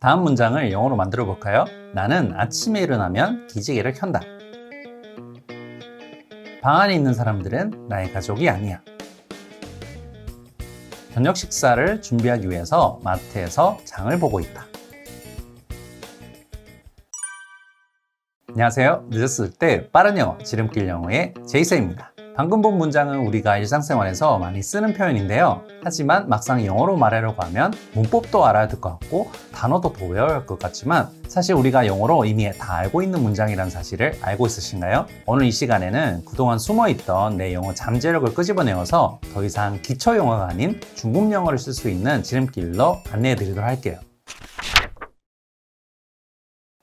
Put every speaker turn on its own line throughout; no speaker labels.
다음 문장을 영어로 만들어 볼까요? 나는 아침에 일어나면 기지개를 켠다. 방 안에 있는 사람들은 나의 가족이 아니야. 저녁 식사를 준비하기 위해서 마트에서 장을 보고 있다. 안녕하세요. 늦었을 때 빠른 영어, 지름길 영어의 제이쌤입니다. 방금 본 문장은 우리가 일상생활에서 많이 쓰는 표현인데요. 하지만 막상 영어로 말하려고 하면 문법도 알아야 될 것 같고 단어도 더 외워야 할 것 같지만 사실 우리가 영어로 이미 다 알고 있는 문장이라는 사실을 알고 있으신가요? 오늘 이 시간에는 그동안 숨어있던 내 영어 잠재력을 끄집어내어서 더 이상 기초 영어가 아닌 중급 영어를 쓸 수 있는 지름길로 안내해 드리도록 할게요.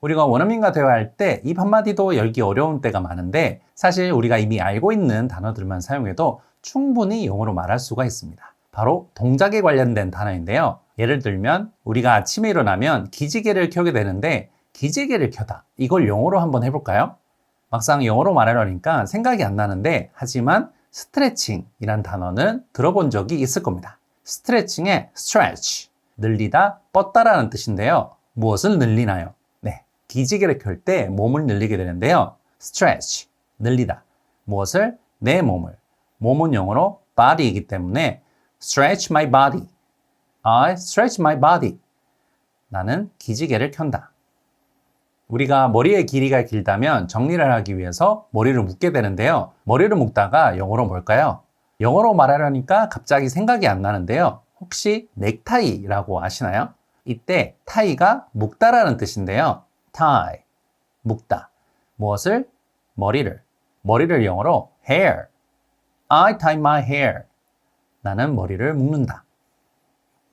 우리가 원어민과 대화할 때 입 한마디도 열기 어려운 때가 많은데 사실 우리가 이미 알고 있는 단어들만 사용해도 충분히 영어로 말할 수가 있습니다. 바로 동작에 관련된 단어인데요. 예를 들면 우리가 아침에 일어나면 기지개를 켜게 되는데 기지개를 켜다. 이걸 영어로 한번 해볼까요? 막상 영어로 말하려니까 생각이 안 나는데 하지만 스트레칭이란 단어는 들어본 적이 있을 겁니다. 스트레칭의 stretch, 늘리다, 뻗다라는 뜻인데요. 무엇을 늘리나요? 기지개를 켤 때 몸을 늘리게 되는데요. stretch, 늘리다. 무엇을? 내 몸을. 몸은 영어로 body이기 때문에 stretch my body. I stretch my body. 나는 기지개를 켠다. 우리가 머리의 길이가 길다면 정리를 하기 위해서 머리를 묶게 되는데요. 머리를 묶다가 영어로 뭘까요? 영어로 말하려니까 갑자기 생각이 안 나는데요. 혹시 넥타이라고 아시나요? 이때 타이가 묶다라는 뜻인데요. tie, 묶다. 무엇을? 머리를. 머리를 영어로 hair. I tie my hair. 나는 머리를 묶는다.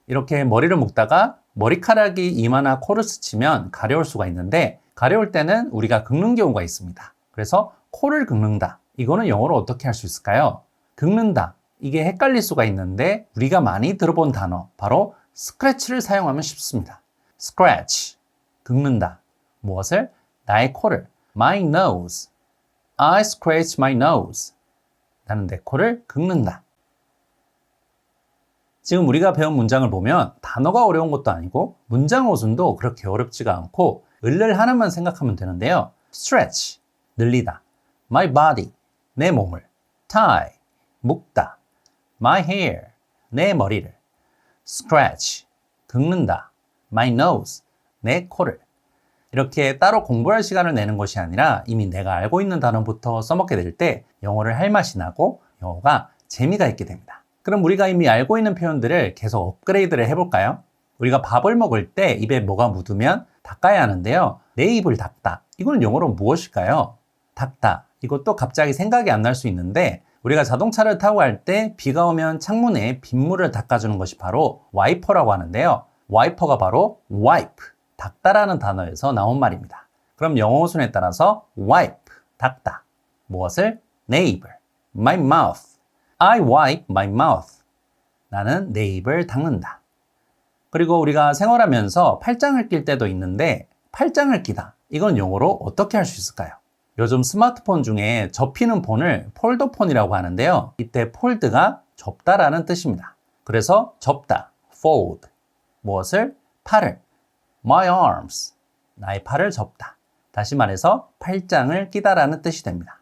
이렇게 머리를 묶다가 머리카락이 이마나 코를 스치면 가려울 수가 있는데 가려울 때는 우리가 긁는 경우가 있습니다. 그래서 코를 긁는다. 이거는 영어로 어떻게 할 수 있을까요? 긁는다. 이게 헷갈릴 수가 있는데 우리가 많이 들어본 단어 바로 scratch를 사용하면 쉽습니다. scratch, 긁는다. 무엇을? 나의 코를. My nose. I scratch my nose. 나는 내 코를 긁는다. 지금 우리가 배운 문장을 보면 단어가 어려운 것도 아니고 문장 어순도 그렇게 어렵지가 않고 을를 하나만 생각하면 되는데요. stretch, 늘리다. my body, 내 몸을. tie, 묶다. my hair, 내 머리를. scratch, 긁는다. my nose, 내 코를. 이렇게 따로 공부할 시간을 내는 것이 아니라 이미 내가 알고 있는 단어부터 써먹게 될 때 영어를 할 맛이 나고 영어가 재미가 있게 됩니다. 그럼 우리가 이미 알고 있는 표현들을 계속 업그레이드를 해볼까요? 우리가 밥을 먹을 때 입에 뭐가 묻으면 닦아야 하는데요. 내 입을 닦다. 이건 영어로 무엇일까요? 닦다. 이것도 갑자기 생각이 안 날 수 있는데 우리가 자동차를 타고 갈 때 비가 오면 창문에 빗물을 닦아주는 것이 바로 와이퍼라고 하는데요. 와이퍼가 바로 wipe. 닦다라는 단어에서 나온 말입니다. 그럼 영어 순에 따라서 wipe, 닦다. 무엇을? 내 입을. my mouth. I wipe my mouth. 나는 내 입을 닦는다. 그리고 우리가 생활하면서 팔짱을 낄 때도 있는데 팔짱을 끼다. 이건 영어로 어떻게 할 수 있을까요? 요즘 스마트폰 중에 접히는 폰을 폴더폰이라고 하는데요. 이때 폴드가 접다라는 뜻입니다. 그래서 접다, fold. 무엇을? 팔을. My arms, 나의 팔을 접다. 다시 말해서 팔짱을 끼다라는 뜻이 됩니다.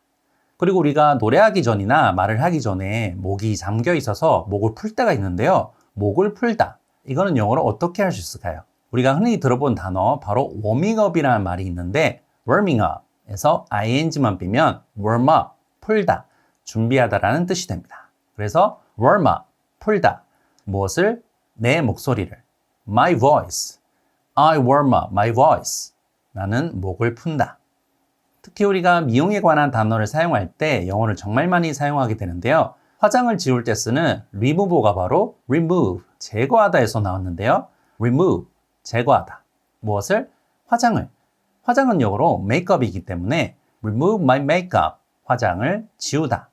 그리고 우리가 노래하기 전이나 말을 하기 전에 목이 잠겨 있어서 목을 풀 때가 있는데요. 목을 풀다. 이거는 영어로 어떻게 할 수 있을까요? 우리가 흔히 들어본 단어 바로 warming up이라는 말이 있는데 warming up에서 ing만 빼면 warm up, 풀다, 준비하다라는 뜻이 됩니다. 그래서 warm up, 풀다. 무엇을? 내 목소리를. My voice. I warm up my voice. 나는 목을 푼다. 특히 우리가 미용에 관한 단어를 사용할 때 영어를 정말 많이 사용하게 되는데요. 화장을 지울 때 쓰는 remove가 바로 remove, 제거하다에서 나왔는데요. remove, 제거하다. 무엇을? 화장을. 화장은 영어로 makeup이기 때문에 remove my makeup, 화장을 지우다.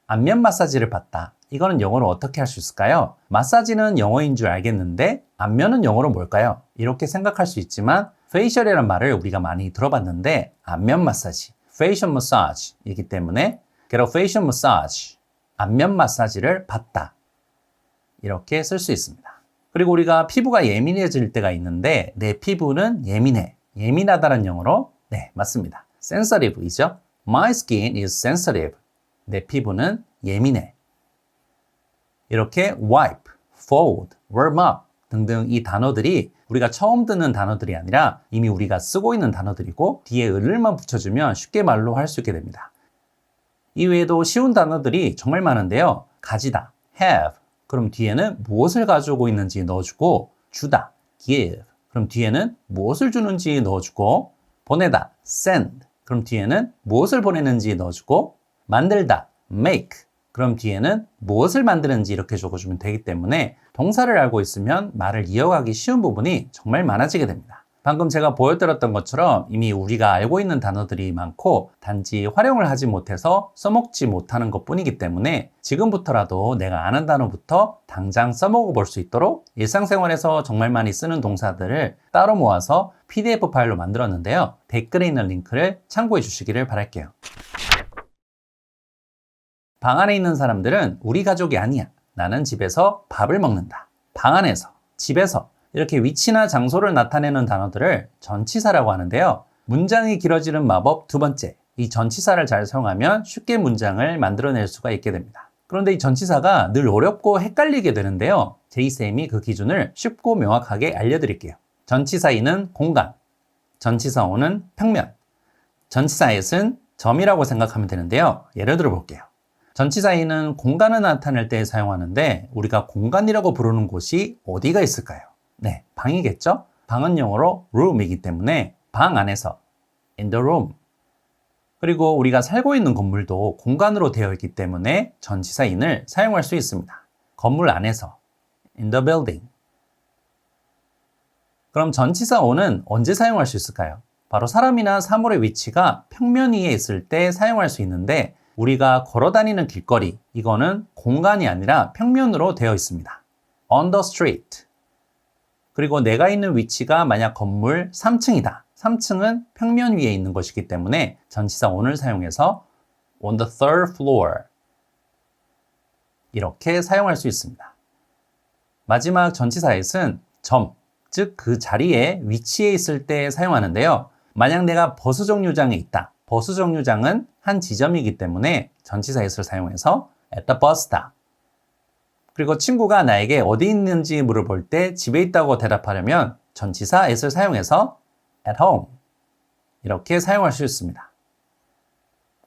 안면 마사지를 받다. 이거는 영어로 어떻게 할 수 있을까요? 마사지는 영어인 줄 알겠는데 안면은 영어로 뭘까요? 이렇게 생각할 수 있지만 facial이라는 말을 우리가 많이 들어봤는데 안면 마사지, facial massage이기 때문에 get a facial massage, 안면 마사지를 받다. 이렇게 쓸 수 있습니다. 그리고 우리가 피부가 예민해질 때가 있는데 내 피부는 예민해. 예민하다는 영어로 네, 맞습니다. sensitive이죠. My skin is sensitive. 내 피부는 예민해. 이렇게 wipe, fold, warm up 등등 이 단어들이 우리가 처음 듣는 단어들이 아니라 이미 우리가 쓰고 있는 단어들이고 뒤에 을을만 붙여주면 쉽게 말로 할 수 있게 됩니다. 이외에도 쉬운 단어들이 정말 많은데요. 가지다, have. 그럼 뒤에는 무엇을 가지고 있는지 넣어주고 주다, give. 그럼 뒤에는 무엇을 주는지 넣어주고 보내다, send. 그럼 뒤에는 무엇을 보내는지 넣어주고 만들다, make. 그럼 뒤에는 무엇을 만드는지 이렇게 적어주면 되기 때문에 동사를 알고 있으면 말을 이어가기 쉬운 부분이 정말 많아지게 됩니다. 방금 제가 보여드렸던 것처럼 이미 우리가 알고 있는 단어들이 많고 단지 활용을 하지 못해서 써먹지 못하는 것 뿐이기 때문에 지금부터라도 내가 아는 단어부터 당장 써먹어 볼 수 있도록 일상생활에서 정말 많이 쓰는 동사들을 따로 모아서 PDF 파일로 만들었는데요. 댓글에 있는 링크를 참고해 주시기를 바랄게요. 방 안에 있는 사람들은 우리 가족이 아니야. 나는 집에서 밥을 먹는다. 방 안에서, 집에서 이렇게 위치나 장소를 나타내는 단어들을 전치사라고 하는데요. 문장이 길어지는 마법 두 번째. 이 전치사를 잘 사용하면 쉽게 문장을 만들어낼 수가 있게 됩니다. 그런데 이 전치사가 늘 어렵고 헷갈리게 되는데요. 제이쌤이 그 기준을 쉽고 명확하게 알려드릴게요. 전치사 in은 공간, 전치사 on은 평면, 전치사 at은 점이라고 생각하면 되는데요. 예를 들어 볼게요. 전치사 in은 공간을 나타낼 때 사용하는데 우리가 공간이라고 부르는 곳이 어디가 있을까요? 네, 방이겠죠? 방은 영어로 room이기 때문에 방 안에서 in the room. 그리고 우리가 살고 있는 건물도 공간으로 되어 있기 때문에 전치사 in을 사용할 수 있습니다. 건물 안에서 in the building. 그럼 전치사 on은 언제 사용할 수 있을까요? 바로 사람이나 사물의 위치가 평면 위에 있을 때 사용할 수 있는데 우리가 걸어다니는 길거리, 이거는 공간이 아니라 평면으로 되어 있습니다. on the street. 그리고 내가 있는 위치가 만약 건물 3층이다. 3층은 평면 위에 있는 것이기 때문에 전치사 on을 사용해서 on the third floor 이렇게 사용할 수 있습니다. 마지막 전치사 at은 점, 즉 그 자리에 위치해 있을 때 사용하는데요. 만약 내가 버스 정류장에 있다. 버스 정류장은 한 지점이기 때문에 전치사 at을 사용해서 at the bus stop. 그리고 친구가 나에게 어디 있는지 물어볼 때 집에 있다고 대답하려면 전치사 at을 사용해서 at home 이렇게 사용할 수 있습니다.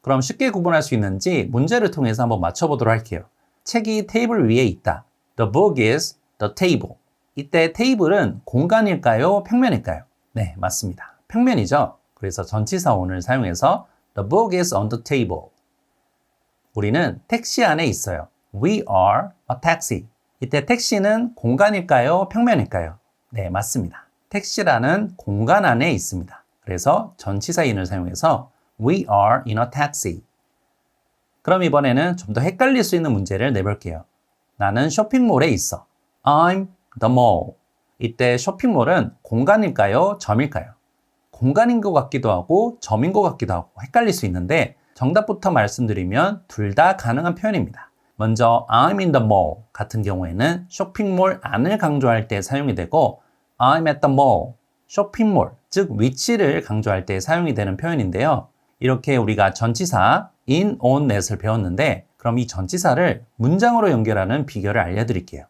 그럼 쉽게 구분할 수 있는지 문제를 통해서 한번 맞춰보도록 할게요. 책이 테이블 위에 있다. The book is the table. 이때 테이블은 공간일까요? 평면일까요? 네, 맞습니다. 평면이죠. 그래서 전치사 on을 사용해서 The book is on the table. 우리는 택시 안에 있어요. We are a taxi. 이때 택시는 공간일까요? 평면일까요? 네, 맞습니다. 택시라는 공간 안에 있습니다. 그래서 전치사 in을 사용해서 We are in a taxi. 그럼 이번에는 좀 더 헷갈릴 수 있는 문제를 내볼게요. 나는 쇼핑몰에 있어. I'm the mall. 이때 쇼핑몰은 공간일까요? 점일까요? 공간인 것 같기도 하고 점인 것 같기도 하고 헷갈릴 수 있는데 정답부터 말씀드리면 둘 다 가능한 표현입니다. 먼저 I'm in the mall 같은 경우에는 쇼핑몰 안을 강조할 때 사용이 되고 I'm at the mall, 쇼핑몰, 즉 위치를 강조할 때 사용이 되는 표현인데요. 이렇게 우리가 전치사 in, on, at을 배웠는데 그럼 이 전치사를 문장으로 연결하는 비결을 알려드릴게요.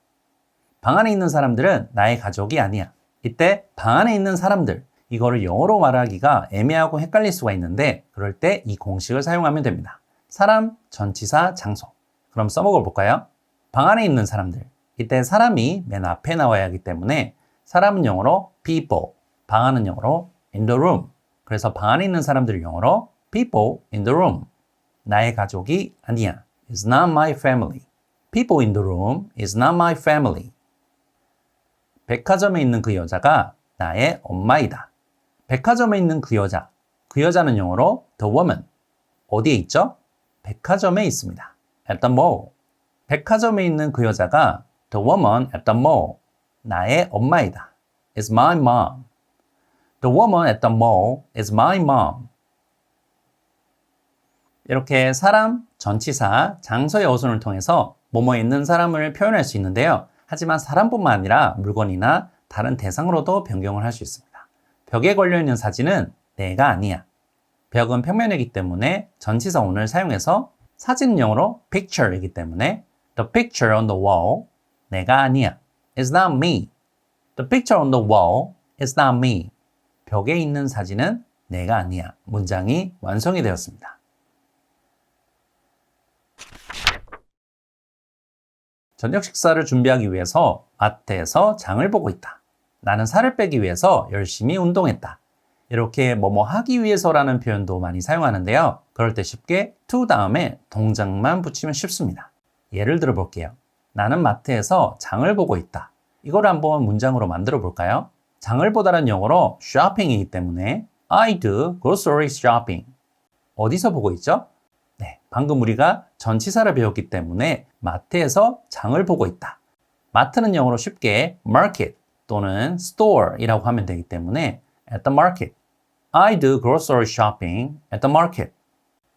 방 안에 있는 사람들은 나의 가족이 아니야. 이때 방 안에 있는 사람들, 이거를 영어로 말하기가 애매하고 헷갈릴 수가 있는데 그럴 때 이 공식을 사용하면 됩니다. 사람, 전치사, 장소. 그럼 써먹어 볼까요? 방 안에 있는 사람들. 이때 사람이 맨 앞에 나와야 하기 때문에 사람은 영어로 people, 방 안은 영어로 in the room. 그래서 방 안에 있는 사람들을 영어로 people in the room. 나의 가족이 아니야. It's not my family. People in the room is not my family. 백화점에 있는 그 여자가 나의 엄마이다. 백화점에 있는 그 여자는 영어로 the woman. 어디에 있죠? 백화점에 있습니다. at the mall. 백화점에 있는 그 여자가 the woman at the mall. 나의 엄마이다. is my mom. The woman at the mall is my mom. 이렇게 사람, 전치사, 장소의 어순을 통해서 뭐뭐에 있는 사람을 표현할 수 있는데요. 하지만 사람뿐만 아니라 물건이나 다른 대상으로도 변경을 할 수 있습니다. 벽에 걸려있는 사진은 내가 아니야. 벽은 평면이기 때문에 전치사 on을 사용해서 사진은 영어로 picture이기 때문에 the picture on the wall, 내가 아니야. is not me. The picture on the wall is not me. 벽에 있는 사진은 내가 아니야. 문장이 완성이 되었습니다. 저녁 식사를 준비하기 위해서 마트에서 장을 보고 있다. 나는 살을 빼기 위해서 열심히 운동했다. 이렇게 뭐뭐 하기 위해서라는 표현도 많이 사용하는데요. 그럴 때 쉽게 to 다음에 동작만 붙이면 쉽습니다. 예를 들어 볼게요. 나는 마트에서 장을 보고 있다. 이걸 한번 문장으로 만들어 볼까요? 장을 보다는 영어로 shopping이기 때문에 I do grocery shopping. 어디서 보고 있죠? 네, 방금 우리가 전치사를 배웠기 때문에 마트에서 장을 보고 있다. 마트는 영어로 쉽게 market 또는 store이라고 하면 되기 때문에 at the market. I do grocery shopping at the market.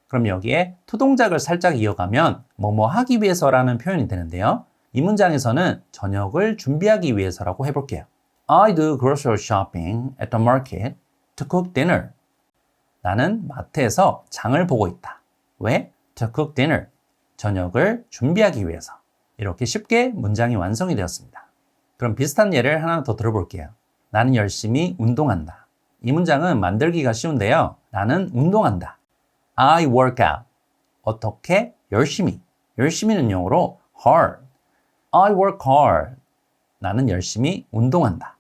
그럼 여기에 to 동작을 살짝 이어가면 뭐뭐 하기 위해서라는 표현이 되는데요. 이 문장에서는 저녁을 준비하기 위해서라고 해볼게요. I do grocery shopping at the market to cook dinner. 나는 마트에서 장을 보고 있다. 왜? To cook dinner. 저녁을 준비하기 위해서. 이렇게 쉽게 문장이 완성이 되었습니다. 그럼 비슷한 예를 하나 더 들어볼게요. 나는 열심히 운동한다. 이 문장은 만들기가 쉬운데요. 나는 운동한다. I work out. 어떻게? 열심히. 열심히는 영어로 hard. I work hard. 나는 열심히 운동한다.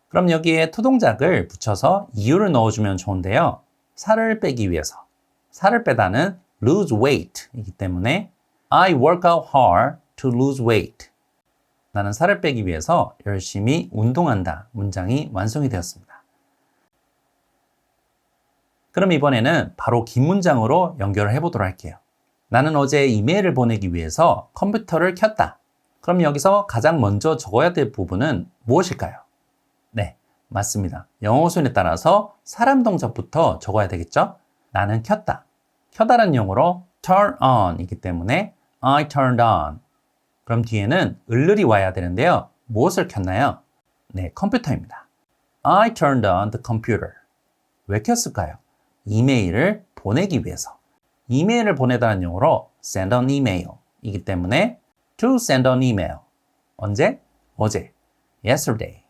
그럼 여기에 to 동작을 붙여서 이유를 넣어주면 좋은데요. 살을 빼기 위해서. 살을 빼다는 lose weight 이기 때문에 I work out hard to lose weight. 나는 살을 빼기 위해서 열심히 운동한다. 문장이 완성이 되었습니다. 그럼 이번에는 바로 긴 문장으로 연결을 해보도록 할게요. 나는 어제 이메일을 보내기 위해서 컴퓨터를 켰다. 그럼 여기서 가장 먼저 적어야 될 부분은 무엇일까요? 네, 맞습니다. 영어 순에 따라서 사람 동작부터 적어야 되겠죠? 나는 켰다. 켜다라는 용어로 turn on 이기 때문에 I turned on. 그럼 뒤에는 을을이 와야 되는데요. 무엇을 켰나요? 네, 컴퓨터입니다. I turned on the computer. 왜 켰을까요? 이메일을 보내기 위해서. 이메일을 보내다는 용어로 send an email 이기 때문에 to send an email. 언제? 어제. yesterday.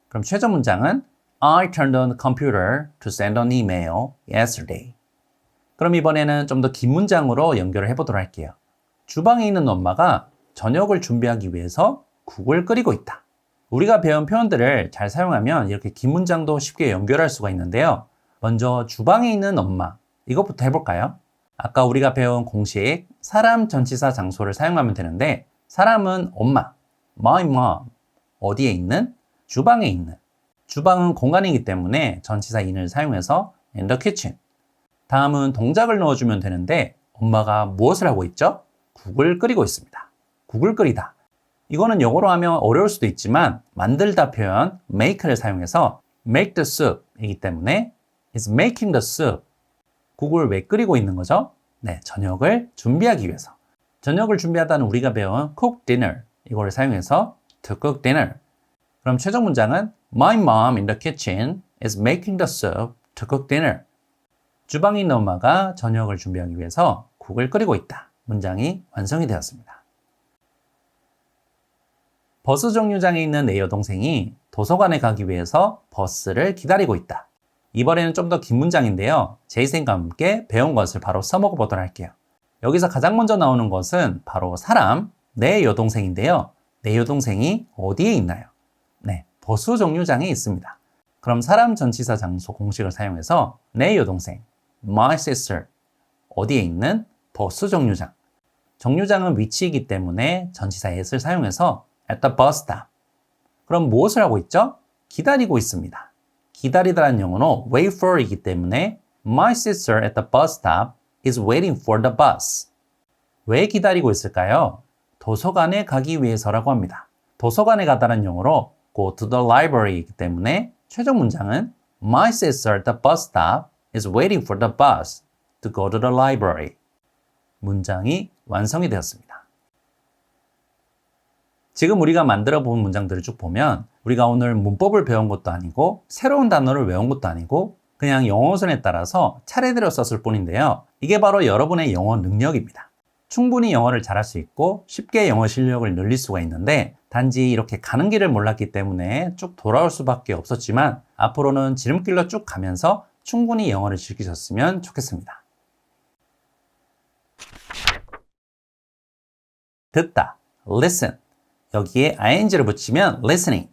그럼 최종 문장은 I turned on the computer to send an email yesterday. 그럼 이번에는 좀 더 긴 문장으로 연결을 해보도록 할게요. 주방에 있는 엄마가 저녁을 준비하기 위해서 국을 끓이고 있다. 우리가 배운 표현들을 잘 사용하면 이렇게 긴 문장도 쉽게 연결할 수가 있는데요. 먼저 주방에 있는 엄마, 이것부터 해볼까요? 아까 우리가 배운 공식 사람 전치사 장소를 사용하면 되는데 사람은 엄마, my mom, 어디에 있는? 주방에 있는. 주방은 공간이기 때문에 전치사 in을 사용해서 in the kitchen. 다음은 동작을 넣어주면 되는데 엄마가 무엇을 하고 있죠? 국을 끓이고 있습니다. 국을 끓이다. 이거는 영어로 하면 어려울 수도 있지만 만들다 표현 make를 사용해서 make the soup 이기 때문에 is making the soup. 국을 왜 끓이고 있는 거죠? 네, 저녁을 준비하기 위해서. 저녁을 준비하다는 우리가 배운 cook dinner 이거를 사용해서 to cook dinner. 그럼 최종 문장은 My mom in the kitchen is making the soup to cook dinner. 주방에 있는 엄마가 저녁을 준비하기 위해서 국을 끓이고 있다. 문장이 완성이 되었습니다. 버스 정류장에 있는 내 여동생이 도서관에 가기 위해서 버스를 기다리고 있다. 이번에는 좀 더 긴 문장인데요. 제이쌤과 함께 배운 것을 바로 써먹어 보도록 할게요. 여기서 가장 먼저 나오는 것은 바로 사람, 내 여동생인데요. 내 여동생이 어디에 있나요? 네, 버스 정류장에 있습니다. 그럼 사람 전치사 장소 공식을 사용해서 내 여동생, my sister, 어디에 있는? 버스 정류장. 정류장은 위치이기 때문에 전치사 at을 사용해서 at the bus stop. 그럼 무엇을 하고 있죠? 기다리고 있습니다. 기다리다라는 영어로 wait for 이기 때문에 My sister at the bus stop is waiting for the bus. 왜 기다리고 있을까요? 도서관에 가기 위해서라고 합니다. 도서관에 가다는 영어로 go to the library 이기 때문에 최종 문장은 My sister at the bus stop is waiting for the bus to go to the library. 문장이 완성이 되었습니다. 지금 우리가 만들어 본 문장들을 쭉 보면 우리가 오늘 문법을 배운 것도 아니고 새로운 단어를 외운 것도 아니고 그냥 영어선에 따라서 차례대로 썼을 뿐인데요. 이게 바로 여러분의 영어 능력입니다. 충분히 영어를 잘할 수 있고 쉽게 영어 실력을 늘릴 수가 있는데 단지 이렇게 가는 길을 몰랐기 때문에 쭉 돌아올 수밖에 없었지만 앞으로는 지름길로 쭉 가면서 충분히 영어를 즐기셨으면 좋겠습니다. 듣다, listen. 여기에 ing를 붙이면 listening.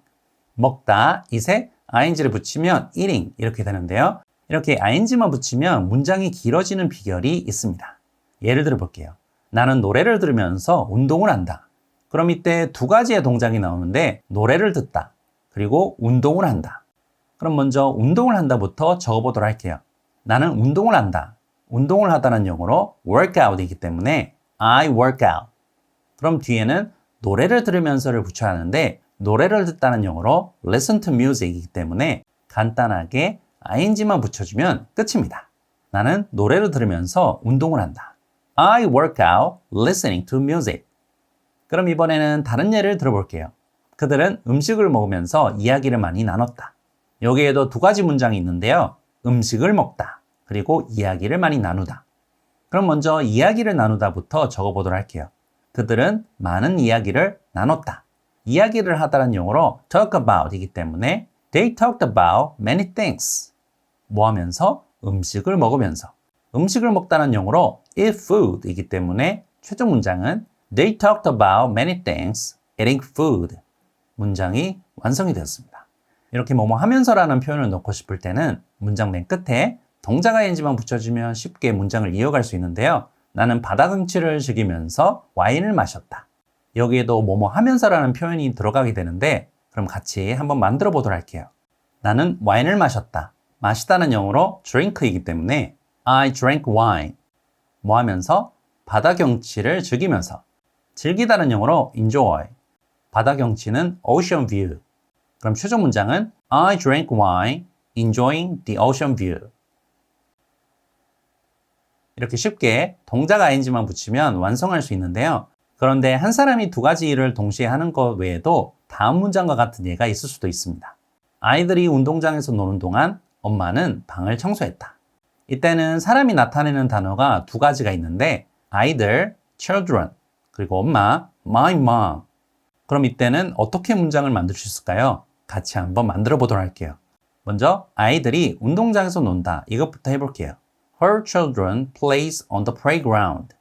먹다, eat에 ing를 붙이면 eating 이렇게 되는데요. 이렇게 ing만 붙이면 문장이 길어지는 비결이 있습니다. 예를 들어 볼게요. 나는 노래를 들으면서 운동을 한다. 그럼 이때 두 가지의 동작이 나오는데 노래를 듣다 그리고 운동을 한다. 그럼 먼저 운동을 한다부터 적어보도록 할게요. 나는 운동을 한다. 운동을 하다는 용어로 workout이기 때문에 I work out. 그럼 뒤에는 노래를 들으면서를 붙여야 하는데 노래를 듣다는 용어로 listen to music이기 때문에 간단하게 ing만 붙여주면 끝입니다. 나는 노래를 들으면서 운동을 한다. I work out listening to music. 그럼 이번에는 다른 예를 들어볼게요. 그들은 음식을 먹으면서 이야기를 많이 나눴다. 여기에도 두 가지 문장이 있는데요. 음식을 먹다 그리고 이야기를 많이 나누다. 그럼 먼저 이야기를 나누다부터 적어보도록 할게요. 그들은 많은 이야기를 나눴다. 이야기를 하다는 용어로 talk about 이기 때문에 they talked about many things. 뭐 하면서? 음식을 먹으면서. 음식을 먹다는 용어로 eat food 이기 때문에 최종 문장은 they talked about many things eating food. 문장이 완성이 되었습니다. 이렇게 뭐뭐 하면서라는 표현을 넣고 싶을 때는 문장 맨 끝에 동작 ing만 붙여주면 쉽게 문장을 이어갈 수 있는데요. 나는 바다 경치를 즐기면서 와인을 마셨다. 여기에도 뭐뭐 하면서라는 표현이 들어가게 되는데 그럼 같이 한번 만들어 보도록 할게요. 나는 와인을 마셨다. 마시다는 영어로 drink이기 때문에 I drank wine. 뭐 하면서? 바다 경치를 즐기면서. 즐기다는 영어로 enjoy. 바다 경치는 ocean view. 그럼 최종 문장은 I drank wine enjoying the ocean view. 이렇게 쉽게 동작 ing만 붙이면 완성할 수 있는데요. 그런데 한 사람이 두 가지 일을 동시에 하는 것 외에도 다음 문장과 같은 예가 있을 수도 있습니다. 아이들이 운동장에서 노는 동안 엄마는 방을 청소했다. 이때는 사람이 나타내는 단어가 두 가지가 있는데 아이들, children, 그리고 엄마, my mom. 그럼 이때는 어떻게 문장을 만들 수 있을까요? 같이 한번 만들어 보도록 할게요. 먼저 아이들이 운동장에서 논다. 이것부터 해볼게요. Her children plays on the playground.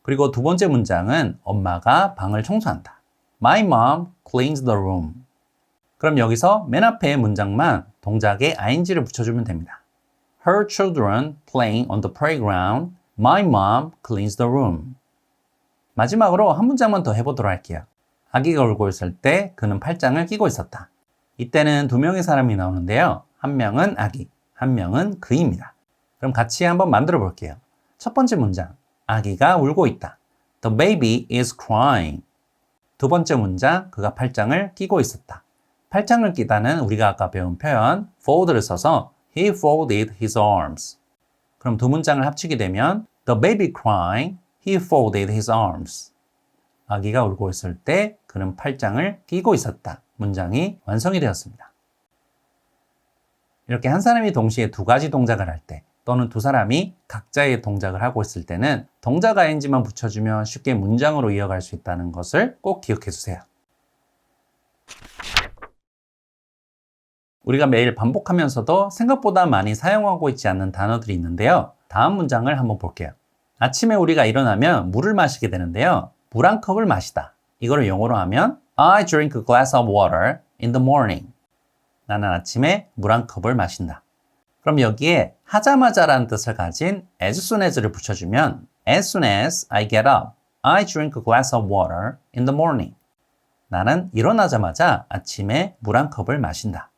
그리고 두 번째 문장은 엄마가 방을 청소한다. My mom cleans the room. 그럼 여기서 맨 앞에 문장만 동작에 ing를 붙여주면 됩니다. Her children playing on the playground. My mom cleans the room. 마지막으로 한 문장만 더 해보도록 할게요. 아기가 울고 있을 때 그는 팔짱을 끼고 있었다. 이때는 두 명의 사람이 나오는데요. 한 명은 아기, 한 명은 그입니다. 그럼 같이 한번 만들어 볼게요. 첫 번째 문장, 아기가 울고 있다. The baby is crying. 두 번째 문장, 그가 팔짱을 끼고 있었다. 팔짱을 끼다는 우리가 아까 배운 표현 fold를 써서 He folded his arms. 그럼 두 문장을 합치게 되면 The baby crying, he folded his arms. 아기가 울고 있을 때 그는 팔짱을 끼고 있었다. 문장이 완성이 되었습니다. 이렇게 한 사람이 동시에 두 가지 동작을 할 때 또는 두 사람이 각자의 동작을 하고 있을 때는 동작 ing만 붙여주면 쉽게 문장으로 이어갈 수 있다는 것을 꼭 기억해 주세요. 우리가 매일 반복하면서도 생각보다 많이 사용하고 있지 않는 단어들이 있는데요. 다음 문장을 한번 볼게요. 아침에 우리가 일어나면 물을 마시게 되는데요. 물 한 컵을 마시다. 이거를 영어로 하면 I drink a glass of water in the morning. 나는 아침에 물 한 컵을 마신다. 그럼 여기에 하자마자라는 뜻을 가진 as soon as를 붙여주면 As soon as I get up, I drink a glass of water in the morning. 나는 일어나자마자 아침에 물 한 컵을 마신다.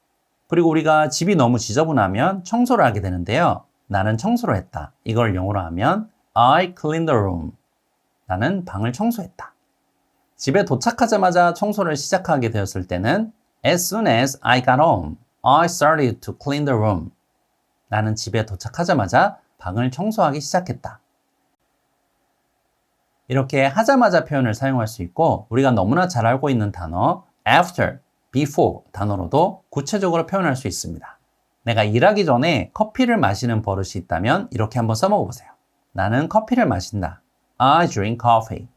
그리고 우리가 집이 너무 지저분하면 청소를 하게 되는데요. 나는 청소를 했다. 이걸 영어로 하면 I cleaned the room. 나는 방을 청소했다. 집에 도착하자마자 청소를 시작하게 되었을 때는 As soon as I got home, I started to clean the room. 나는 집에 도착하자마자 방을 청소하기 시작했다. 이렇게 하자마자 표현을 사용할 수 있고 우리가 너무나 잘 알고 있는 단어 after, before 단어로도 구체적으로 표현할 수 있습니다. 내가 일하기 전에 커피를 마시는 버릇이 있다면 이렇게 한번 써먹어 보세요. 나는 커피를 마신다. I drink coffee.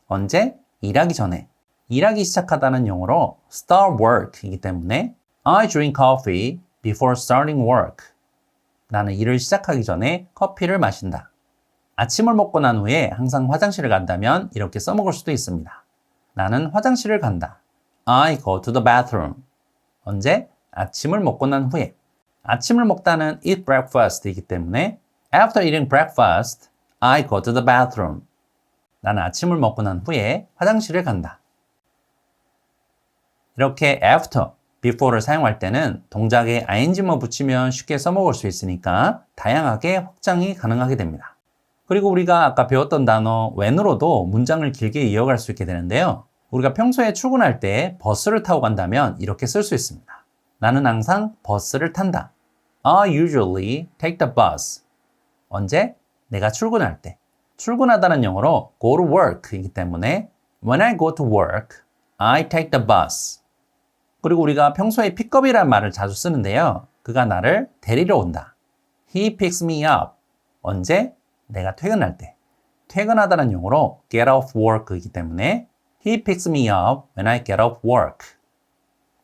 언제? 일하기 전에. 일하기 시작하다는 용어로 start work이기 때문에 I drink coffee before starting work. 나는 일을 시작하기 전에 커피를 마신다. 아침을 먹고 난 후에 항상 화장실을 간다면 이렇게 써먹을 수도 있습니다. 나는 화장실을 간다. I go to the bathroom. 언제? 아침을 먹고 난 후에. 아침을 먹다는 eat breakfast이기 때문에 after eating breakfast, I go to the bathroom. 나는 아침을 먹고 난 후에 화장실을 간다. 이렇게 after, before를 사용할 때는 동작에 ing만 붙이면 쉽게 써먹을 수 있으니까 다양하게 확장이 가능하게 됩니다. 그리고 우리가 아까 배웠던 단어 when으로도 문장을 길게 이어갈 수 있게 되는데요. 우리가 평소에 출근할 때 버스를 타고 간다면 이렇게 쓸 수 있습니다. 나는 항상 버스를 탄다. I usually take the bus. 언제? 내가 출근할 때. 출근하다는 영어로 go to work이기 때문에 when I go to work, I take the bus. 그리고 우리가 평소에 픽업이라는 말을 자주 쓰는데요. 그가 나를 데리러 온다. He picks me up. 언제? 내가 퇴근할 때. 퇴근하다는 용어로 get off work이기 때문에 He picks me up when I get off work.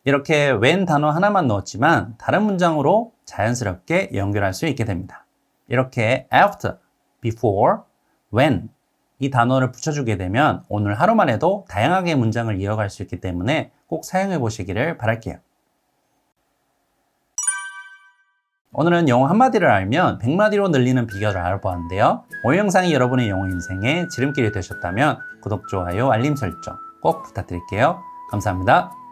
이렇게 when 단어 하나만 넣었지만 다른 문장으로 자연스럽게 연결할 수 있게 됩니다. 이렇게 after, before, when 이 단어를 붙여주게 되면 오늘 하루만 해도 다양하게 문장을 이어갈 수 있기 때문에 꼭 사용해 보시기를 바랄게요. 오늘은 영어 한마디를 알면 100마디로 늘리는 비결을 알아보았는데요. 오늘 영상이 여러분의 영어 인생에 지름길이 되셨다면 구독, 좋아요, 알림 설정 꼭 부탁드릴게요. 감사합니다.